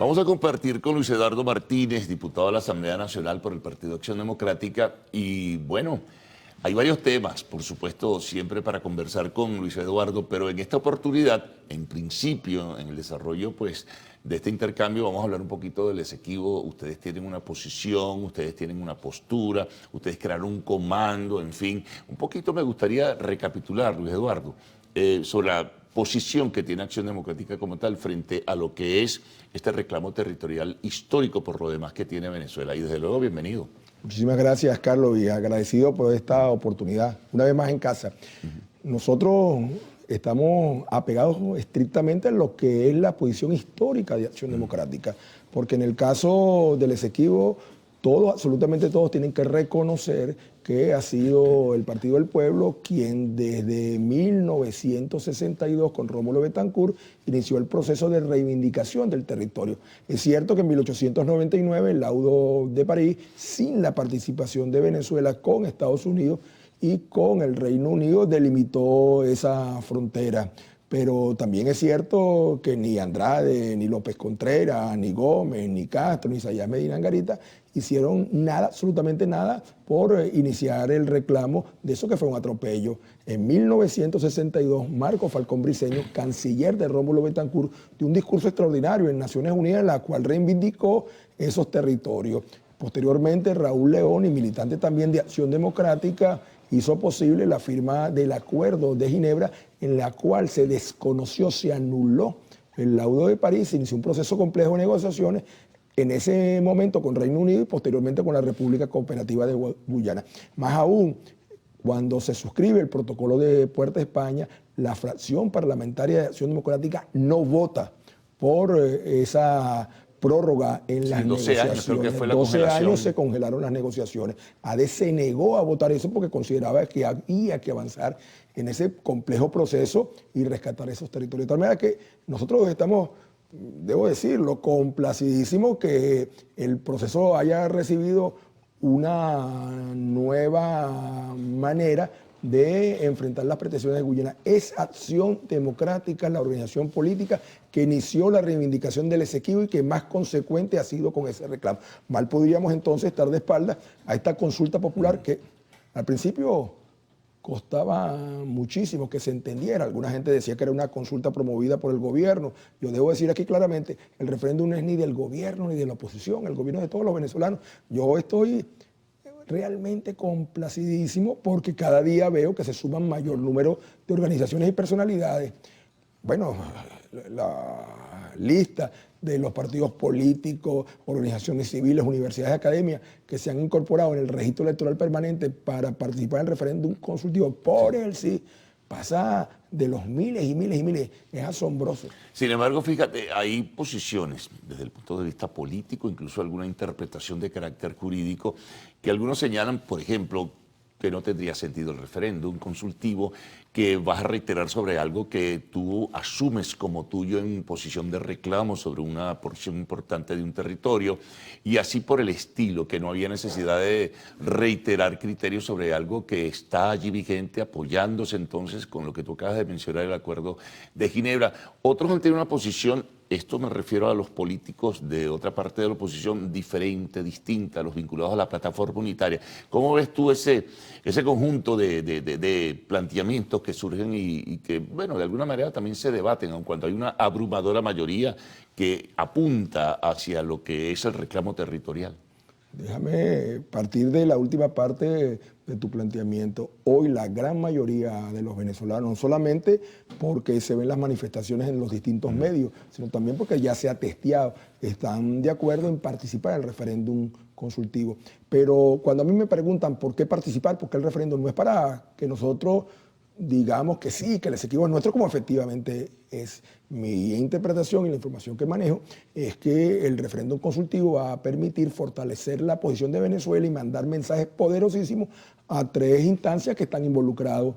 Vamos a compartir con Luis Eduardo Martínez, diputado de la Asamblea Nacional por el Partido Acción Democrática. Y bueno, hay varios temas, por supuesto, siempre para conversar con Luis Eduardo, pero en esta oportunidad, en principio, en el desarrollo pues, de este intercambio, vamos a hablar un poquito del Esequibo. Ustedes tienen una posición, ustedes tienen una postura, ustedes crearon un comando, en fin. Un poquito me gustaría recapitular, Luis Eduardo, sobre la posición que tiene Acción Democrática como tal frente a lo que es este reclamo territorial histórico por lo demás que tiene Venezuela. Y desde luego, bienvenido. Muchísimas gracias, Carlos, y agradecido por esta oportunidad, una vez más en casa. Nosotros estamos apegados estrictamente a lo que es la posición histórica de Acción Democrática, porque en el caso del Esequibo, todos, absolutamente todos, tienen que reconocer que ha sido el Partido del Pueblo quien desde 1962 con Rómulo Betancourt inició el proceso de reivindicación del territorio. Es cierto que en 1899 el laudo de París, sin la participación de Venezuela con Estados Unidos y con el Reino Unido, delimitó esa frontera. Pero también es cierto que ni Andrade, ni López Contreras, ni Gómez, ni Castro, ni Sayas Medina Angarita hicieron nada, absolutamente nada, por iniciar el reclamo de eso que fue un atropello. En 1962, Marco Falcón Briceño, canciller de Rómulo Betancourt, dio un discurso extraordinario en Naciones Unidas en la cual reivindicó esos territorios. Posteriormente, Raúl León, y militante también de Acción Democrática, hizo posible la firma del Acuerdo de Ginebra, en la cual se desconoció, se anuló el laudo de París, se inició un proceso complejo de negociaciones, en ese momento con Reino Unido y posteriormente con la República Cooperativa de Guyana. Más aún, cuando se suscribe el protocolo de Puerto España, la fracción parlamentaria de Acción Democrática no vota por esa prórroga en las 12 años, negociaciones. creo que fue la 12 años se congelaron las negociaciones. AD se negó a votar eso porque consideraba que había que avanzar en ese complejo proceso y rescatar esos territorios. De tal manera que nosotros estamos, debo decirlo, complacidísimos que el proceso haya recibido una nueva manera de enfrentar las pretensiones de Guyana. Es Acción Democrática, la organización política que inició la reivindicación del Esequibo y que más consecuente ha sido con ese reclamo. Mal podríamos entonces estar de espaldas a esta consulta popular que al principio costaba muchísimo que se entendiera. Alguna gente decía que era una consulta promovida por el gobierno. Yo debo decir aquí claramente, el referéndum no es ni del gobierno ni de la oposición, el gobierno es de todos los venezolanos. Yo estoy realmente complacidísimo porque cada día veo que se suman mayor número de organizaciones y personalidades. Bueno, la lista de los partidos políticos, organizaciones civiles, universidades, academias que se han incorporado en el registro electoral permanente para participar en el referéndum consultivo por el sí, pasa de los miles y miles y miles. Es asombroso. Sin embargo, fíjate, hay posiciones desde el punto de vista político, incluso alguna interpretación de carácter jurídico, que algunos señalan, por ejemplo, que no tendría sentido el referéndum consultivo, que vas a reiterar sobre algo que tú asumes como tuyo en posición de reclamo sobre una porción importante de un territorio, y así por el estilo, que no había necesidad de reiterar criterios sobre algo que está allí vigente, apoyándose entonces con lo que tú acabas de mencionar, el Acuerdo de Ginebra. Otros han tenido una posición, esto me refiero a los políticos de otra parte de la oposición, diferente, distinta, a los vinculados a la plataforma unitaria. ¿Cómo ves tú ese conjunto de planteamientos que surgen y que, bueno, de alguna manera también se debaten, aun cuando hay una abrumadora mayoría que apunta hacia lo que es el reclamo territorial? Déjame partir de la última parte de tu planteamiento. Hoy la gran mayoría de los venezolanos, no solamente porque se ven las manifestaciones en los distintos medios, sino también porque ya se ha testeado, están de acuerdo en participar en el referéndum consultivo. Pero cuando a mí me preguntan por qué participar, porque el referéndum no es para que nosotros digamos que sí, que el Esequibo es nuestro, como efectivamente es. Mi interpretación y la información que manejo es que el referéndum consultivo va a permitir fortalecer la posición de Venezuela y mandar mensajes poderosísimos a tres instancias que están involucrados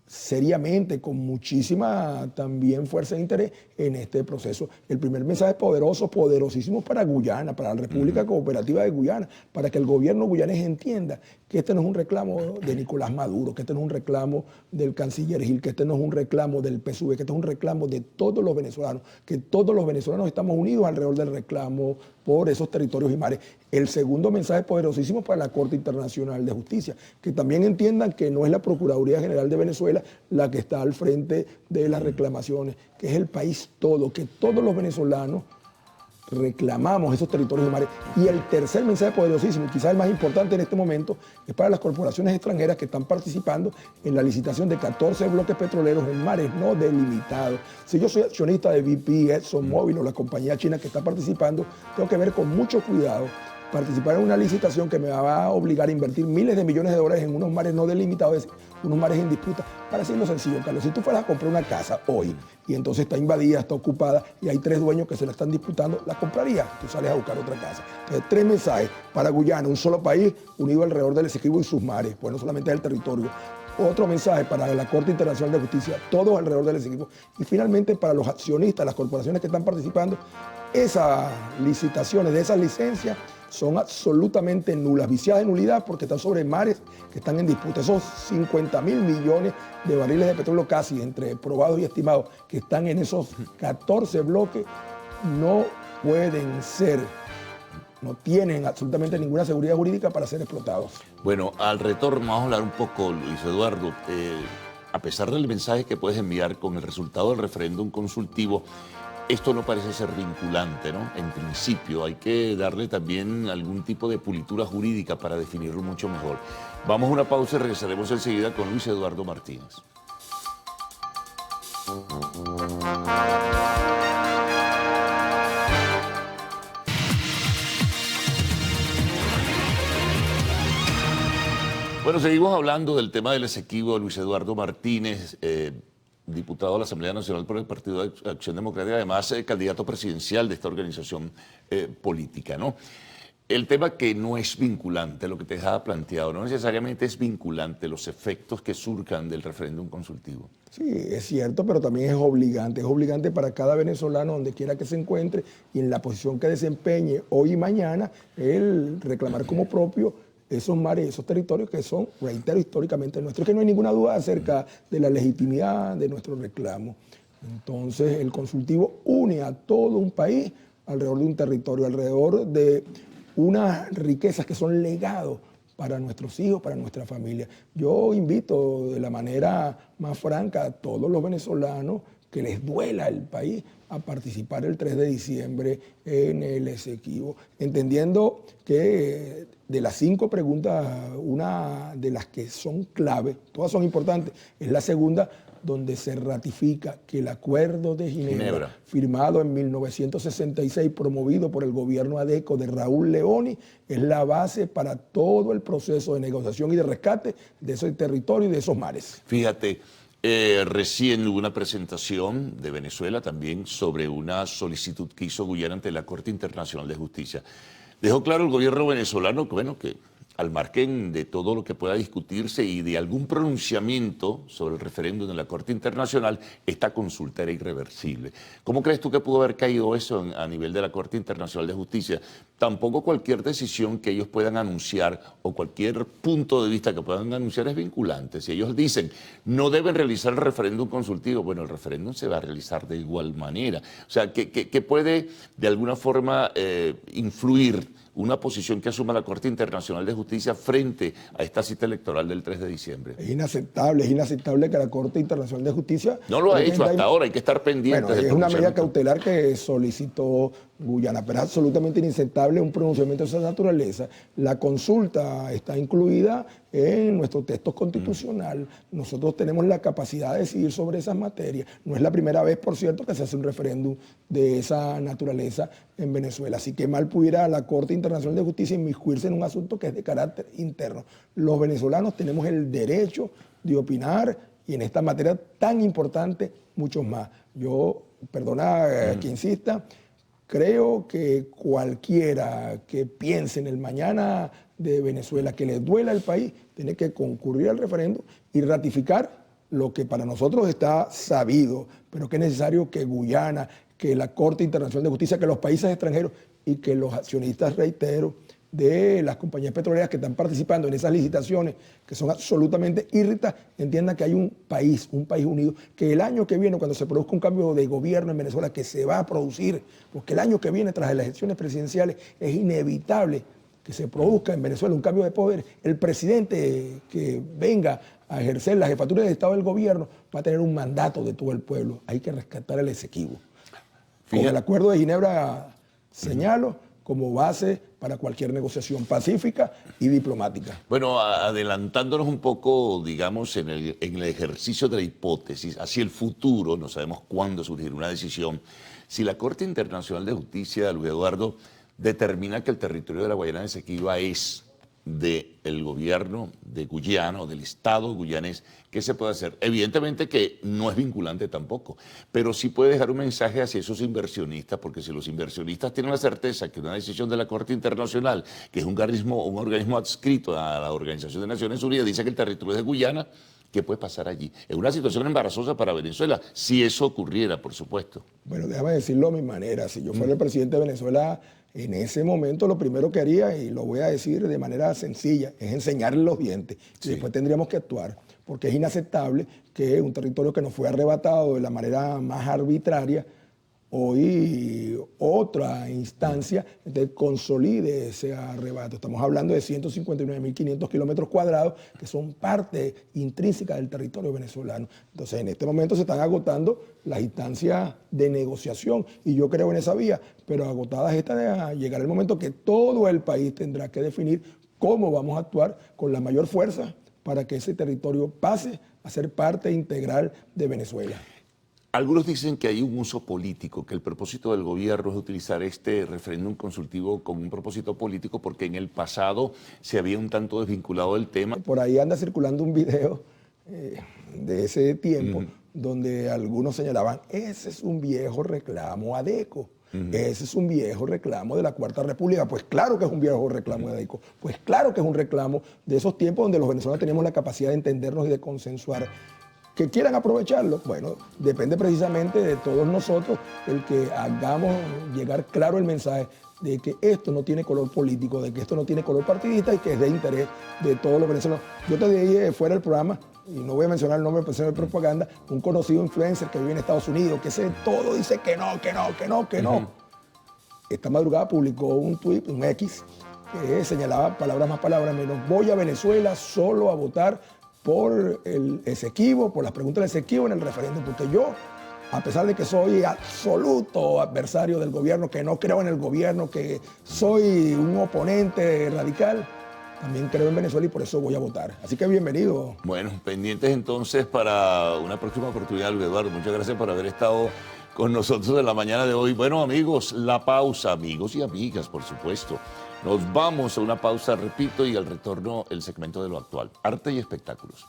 seriamente, con muchísima también fuerza e interés en este proceso. El primer mensaje poderoso, poderosísimo para Guyana, para la República Cooperativa de Guyana, para que el gobierno guyanés entienda que este no es un reclamo de Nicolás Maduro, que este no es un reclamo del canciller Gil, que este no es un reclamo del PSUV, que este es un reclamo de todos los venezolanos, que todos los venezolanos estamos unidos alrededor del reclamo por esos territorios y mares. El segundo mensaje poderosísimo para la Corte Internacional de Justicia, que también entiendan que no es la Procuraduría General de Venezuela la que está al frente de las reclamaciones, que es el país todo, que todos los venezolanos reclamamos esos territorios y mares. Y el tercer mensaje poderosísimo, quizás el más importante en este momento, es para las corporaciones extranjeras que están participando en la licitación de 14 bloques petroleros en mares no delimitados. Si yo soy accionista de BP, ExxonMobil o la compañía china que está participando, tengo que ver con mucho cuidado participar en una licitación que me va a obligar a invertir miles de millones de dólares en unos mares no delimitados, es decir, unos mares en disputa. Para decirlo sencillo, Carlos, si tú fueras a comprar una casa hoy y entonces está invadida, está ocupada y hay 3 dueños que se la están disputando, ¿la comprarías? Tú sales a buscar otra casa. Entonces, 3 mensajes para Guyana, un solo país unido alrededor del Esequibo y sus mares, pues no solamente es el territorio. Otro mensaje para la Corte Internacional de Justicia, todos alrededor del Esequibo. Y finalmente para los accionistas, las corporaciones que están participando, esas licitaciones de esas licencias son absolutamente nulas, viciadas de nulidad porque están sobre mares que están en disputa. Esos 50.000 millones de barriles de petróleo casi entre probados y estimados que están en esos 14 bloques no pueden ser, no tienen absolutamente ninguna seguridad jurídica para ser explotados. Bueno, al retorno vamos a hablar un poco, Luis Eduardo, a pesar del mensaje que puedes enviar con el resultado del referéndum consultivo, esto no parece ser vinculante, ¿no? En principio, hay que darle también algún tipo de pulitura jurídica para definirlo mucho mejor. Vamos a una pausa y regresaremos enseguida con Luis Eduardo Martínez. Bueno, seguimos hablando del tema del Esequibo. Luis Eduardo Martínez, diputado de la Asamblea Nacional por el Partido de Acción Democrática, además candidato presidencial de esta organización política, ¿no? El tema que no es vinculante, lo que te dejaba planteado, no necesariamente es vinculante los efectos que surjan del referéndum consultivo. Sí, es cierto, pero también es obligante para cada venezolano donde quiera que se encuentre y en la posición que desempeñe hoy y mañana, el reclamar como propio esos mares, esos territorios que son, reitero, históricamente nuestros, que no hay ninguna duda acerca de la legitimidad de nuestro reclamo. Entonces, el consultivo une a todo un país alrededor de un territorio, alrededor de unas riquezas que son legados para nuestros hijos, para nuestra familia. Yo invito de la manera más franca a todos los venezolanos que les duela el país a participar el 3 de diciembre en el Esequibo, entendiendo que de las 5 preguntas, una de las que son clave, todas son importantes, es la segunda, donde se ratifica que el Acuerdo de Ginebra, firmado en 1966, promovido por el gobierno ADECO de Raúl Leoni, es la base para todo el proceso de negociación y de rescate de ese territorio y de esos mares. Fíjate, recién hubo una presentación de Venezuela también sobre una solicitud que hizo Guyana ante la Corte Internacional de Justicia. Dejó claro el gobierno venezolano que, bueno, que al margen de todo lo que pueda discutirse y de algún pronunciamiento sobre el referéndum en la Corte Internacional, esta consulta era irreversible. ¿Cómo crees tú que pudo haber caído eso a nivel de la Corte Internacional de Justicia? Tampoco cualquier decisión que ellos puedan anunciar o cualquier punto de vista que puedan anunciar es vinculante. Si ellos dicen no deben realizar el referéndum consultivo, bueno, el referéndum se va a realizar de igual manera. O sea, ¿qué puede de alguna forma influir una posición que asuma la Corte Internacional de Justicia frente a esta cita electoral del 3 de diciembre? Es inaceptable que la Corte Internacional de Justicia... No lo ha hecho hasta ahora, hay que estar pendientes. Bueno, es una medida cautelar que solicitó Guyana, pero es absolutamente inaceptable un pronunciamiento de esa naturaleza. La consulta está incluida en nuestro texto constitucional. Nosotros tenemos la capacidad de decidir sobre esas materias. No es la primera vez, por cierto, que se hace un referéndum de esa naturaleza en Venezuela. Así que mal pudiera la Corte Internacional de Justicia inmiscuirse en un asunto que es de carácter interno. Los venezolanos tenemos el derecho de opinar y en esta materia tan importante, muchos más. Yo, perdona que insista, creo que cualquiera que piense en el mañana de Venezuela, que le duela el país, tiene que concurrir al referéndum y ratificar lo que para nosotros está sabido, pero que es necesario que Guyana, que la Corte Internacional de Justicia, que los países extranjeros y que los accionistas, reitero, de las compañías petroleras que están participando en esas licitaciones, que son absolutamente írritas, entiendan que hay un país unido, que el año que viene, cuando se produzca un cambio de gobierno en Venezuela, que se va a producir, porque el año que viene, tras las elecciones presidenciales, es inevitable que se produzca en Venezuela un cambio de poder, el presidente que venga a ejercer la jefatura de Estado del gobierno va a tener un mandato de todo el pueblo. Hay que rescatar el Esequibo. Con el Acuerdo de Ginebra señalo como base para cualquier negociación pacífica y diplomática. Bueno, adelantándonos un poco, digamos, en el ejercicio de la hipótesis, hacia el futuro, no sabemos cuándo surgirá una decisión, si la Corte Internacional de Justicia, Luis Eduardo, determina que el territorio de la Guayana Esequiba es del gobierno de Guyana o del Estado guyanés, ¿qué se puede hacer? Evidentemente que no es vinculante tampoco, pero sí puede dejar un mensaje hacia esos inversionistas, porque si los inversionistas tienen la certeza que una decisión de la Corte Internacional, que es un organismo adscrito a la Organización de Naciones Unidas, dice que el territorio es de Guyana, ¿qué puede pasar allí? Es una situación embarazosa para Venezuela, si eso ocurriera, por supuesto. Bueno, déjame decirlo a mi manera. Si yo fuera el presidente de Venezuela, en ese momento lo primero que haría, y lo voy a decir de manera sencilla, es enseñarle los dientes. Y después tendríamos que actuar, porque es inaceptable que un territorio que nos fue arrebatado de la manera más arbitraria, hoy otra instancia consolide ese arrebato. Estamos hablando de 159.500 kilómetros cuadrados que son parte intrínseca del territorio venezolano. Entonces, en este momento se están agotando las instancias de negociación y yo creo en esa vía, pero agotadas estas, llegará el momento que todo el país tendrá que definir cómo vamos a actuar con la mayor fuerza para que ese territorio pase a ser parte integral de Venezuela. Algunos dicen que hay un uso político, que el propósito del gobierno es utilizar este referéndum consultivo como un propósito político porque en el pasado se había un tanto desvinculado del tema. Por ahí anda circulando un video de ese tiempo donde algunos señalaban, ese es un viejo reclamo ADECO. Ese es un viejo reclamo de la Cuarta República. Pues claro que es un viejo reclamo de ADECO. Pues claro que es un reclamo de esos tiempos donde los venezolanos teníamos la capacidad de entendernos y de consensuar. Que quieran aprovecharlo, bueno, depende precisamente de todos nosotros el que hagamos llegar claro el mensaje de que esto no tiene color político, de que esto no tiene color partidista y que es de interés de todos los venezolanos. Yo te dije fuera del programa, y no voy a mencionar el nombre de propaganda, un conocido influencer que vive en Estados Unidos, que ese todo dice que no, que no, que no, que no. Esta madrugada publicó un tweet, un X, que señalaba palabras más palabras menos, voy a Venezuela solo a votar por el Esequibo, por las preguntas del Esequibo en el referéndum, porque yo, a pesar de que soy absoluto adversario del gobierno, que no creo en el gobierno, que soy un oponente radical, también creo en Venezuela y por eso voy a votar. Así que bienvenido. Bueno, pendientes entonces para una próxima oportunidad, Luis Eduardo. Muchas gracias por haber estado con nosotros en la mañana de hoy. Bueno, amigos, la pausa, amigos y amigas, por supuesto. Nos vamos a una pausa, repito, y al retorno el segmento de lo actual, arte y espectáculos.